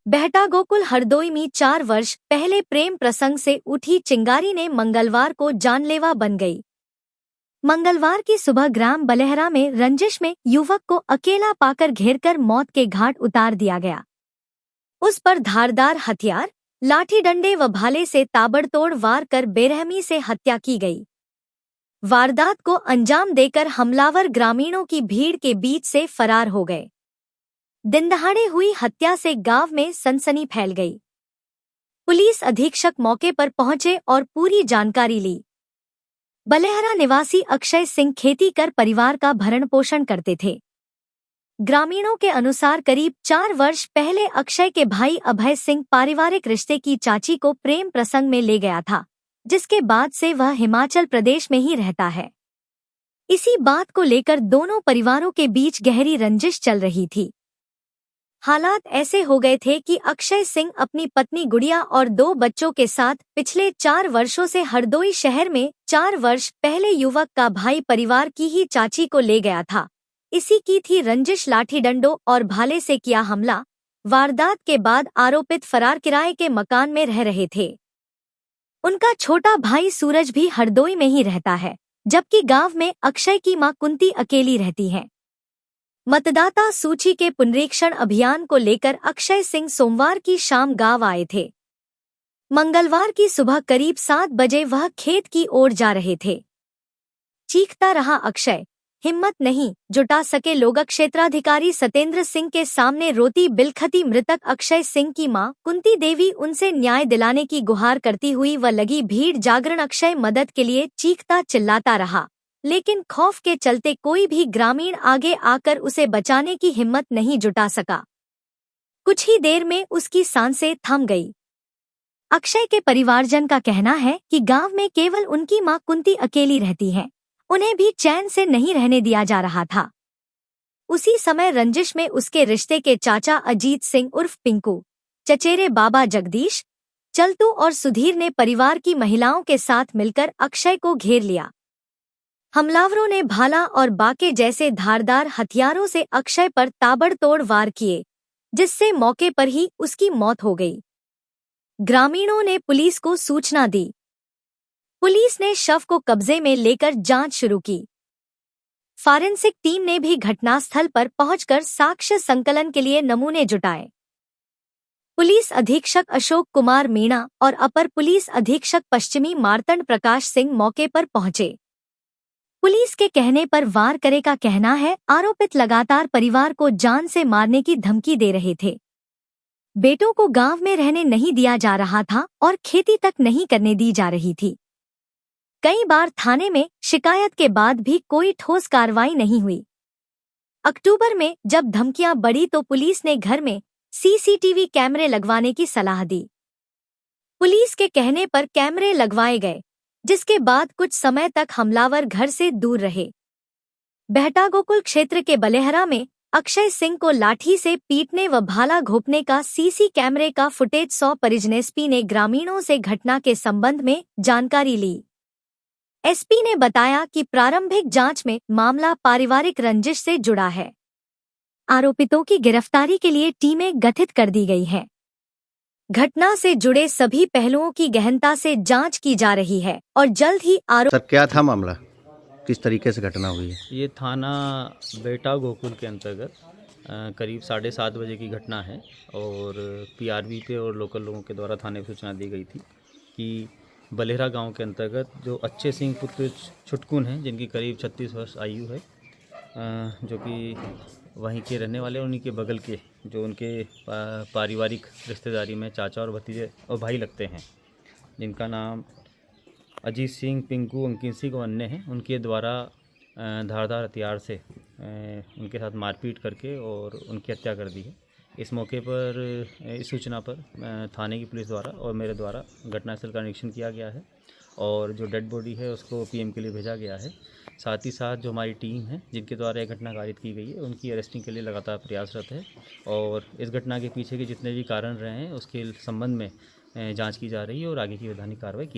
बेहटा गोकुल हरदोई में 4 वर्ष पहले प्रेम प्रसंग से उठी चिंगारी ने मंगलवार को जानलेवा बन गई। मंगलवार की सुबह ग्राम बलेहरा में रंजिश में युवक को अकेला पाकर घेरकर मौत के घाट उतार दिया गया। उस पर धारदार हथियार, लाठी डंडे व भाले से ताबड़तोड़ वार कर बेरहमी से हत्या की गई। वारदात को अंजाम देकर हमलावर ग्रामीणों की भीड़ के बीच से फरार हो गए। दिनदहाड़े हुई हत्या से गांव में सनसनी फैल गई। पुलिस अधीक्षक मौके पर पहुंचे और पूरी जानकारी ली। बलेहरा निवासी अक्षय सिंह खेती कर परिवार का भरण पोषण करते थे। ग्रामीणों के अनुसार करीब 4 वर्ष पहले अक्षय के भाई अभय सिंह पारिवारिक रिश्ते की चाची को प्रेम प्रसंग में ले गया था, जिसके बाद से वह हिमाचल प्रदेश में ही रहता है। इसी बात को लेकर दोनों परिवारों के बीच गहरी रंजिश चल रही थी। हालात ऐसे हो गए थे कि अक्षय सिंह अपनी पत्नी गुड़िया और 2 बच्चों के साथ पिछले 4 वर्षों से हरदोई शहर में 4 वर्ष पहले युवक का भाई परिवार की ही चाची को ले गया था। इसी की थी रंजिश। लाठी डंडों और भाले से किया हमला। वारदात के बाद आरोपित फरार किराए के मकान में रह रहे थे। उनका छोटा भाई सूरज भी हरदोई में ही रहता है, जबकि गांव में अक्षय की मां कुंती अकेली रहती हैं। मतदाता सूची के पुनरीक्षण अभियान को लेकर अक्षय सिंह सोमवार की शाम गांव आए थे। मंगलवार की सुबह करीब 7 बजे वह खेत की ओर जा रहे थे। चीखता रहा अक्षय, हिम्मत नहीं जुटा सके लोग। क्षेत्राधिकारी सतेंद्र सिंह के सामने रोती बिलखती मृतक अक्षय सिंह की मां कुंती देवी उनसे न्याय दिलाने की गुहार करती हुई व लगी भीड़ जागरण अक्षय मदद के लिए चीखता चिल्लाता रहा, लेकिन खौफ के चलते कोई भी ग्रामीण आगे आकर उसे बचाने की हिम्मत नहीं जुटा सका। कुछ ही देर में उसकी सांसें थम गई। अक्षय के परिवारजन का कहना है कि गांव में केवल उनकी मां कुंती अकेली रहती हैं, उन्हें भी चैन से नहीं रहने दिया जा रहा था। उसी समय रंजिश में उसके रिश्ते के चाचा अजीत सिंह उर्फ पिंकू, चचेरे बाबा जगदीश, चलतू और सुधीर ने परिवार की महिलाओं के साथ मिलकर अक्षय को घेर लिया। हमलावरों ने भाला और बाके जैसे धारदार हथियारों से अक्षय पर ताबड़तोड़ वार किए, जिससे मौके पर ही उसकी मौत हो गई। ग्रामीणों ने पुलिस को सूचना दी। पुलिस ने शव को कब्जे में लेकर जांच शुरू की। फॉरेंसिक टीम ने भी घटनास्थल पर पहुंचकर साक्ष्य संकलन के लिए नमूने जुटाए। पुलिस अधीक्षक अशोक कुमार मीणा और अपर पुलिस अधीक्षक पश्चिमी मार्तंड प्रकाश सिंह मौके पर पहुंचे। पुलिस के कहने पर वार करे का कहना है, आरोपित लगातार परिवार को जान से मारने की धमकी दे रहे थे। बेटों को गांव में रहने नहीं दिया जा रहा था और खेती तक नहीं करने दी जा रही थी। कई बार थाने में शिकायत के बाद भी कोई ठोस कार्रवाई नहीं हुई। अक्टूबर में जब धमकियां बढ़ी तो पुलिस ने घर में सीसीटीवी कैमरे लगवाने की सलाह दी। पुलिस के कहने पर कैमरे लगवाए गए, जिसके बाद कुछ समय तक हमलावर घर से दूर रहे। बेहटा गोकुल क्षेत्र के बलेहरा में अक्षय सिंह को लाठी से पीटने व भाला घोंपने का सीसी कैमरे का फुटेज 100 परिजन एसपी ने ग्रामीणों से घटना के संबंध में जानकारी ली। एसपी ने बताया कि प्रारंभिक जांच में मामला पारिवारिक रंजिश से जुड़ा है। आरोपितों की गिरफ्तारी के लिए टीमें गठित कर दी गई हैं। घटना से जुड़े सभी पहलुओं की गहनता से जांच की जा रही है और जल्द ही सर, क्या था मामला, किस तरीके से घटना हुई है? ये थाना बेहटा गोकुल के अंतर्गत करीब 7:30 बजे की घटना है और पीआरवी पे और लोकल लोगों के द्वारा थाने को सूचना दी गई थी कि बलेहरा गांव के अंतर्गत जो अक्षय सिंह पुत्र छुटकुन हैं, जिनकी करीब 36 वर्ष आयु है, जो कि वहीं के रहने वाले, उन्हीं के बगल के जो उनके पारिवारिक रिश्तेदारी में चाचा और भतीजे और भाई लगते हैं, जिनका नाम अजीत सिंह, पिंकू, अंकित सिंह और अन्य हैं, उनके द्वारा धारदार हथियार से उनके साथ मारपीट करके और उनकी हत्या कर दी है। इस मौके पर इस सूचना पर थाने की पुलिस द्वारा और मेरे द्वारा घटनास्थल का निरीक्षण किया गया है और जो डेड बॉडी है उसको पीएम के लिए भेजा गया है। साथ ही साथ जो हमारी टीम है जिनके द्वारा यह घटना कारित की गई है, उनकी अरेस्टिंग के लिए लगातार प्रयासरत है और इस घटना के पीछे के जितने भी कारण रहे हैं उसके संबंध में जांच की जा रही है और आगे की वैधानिक कार्रवाई की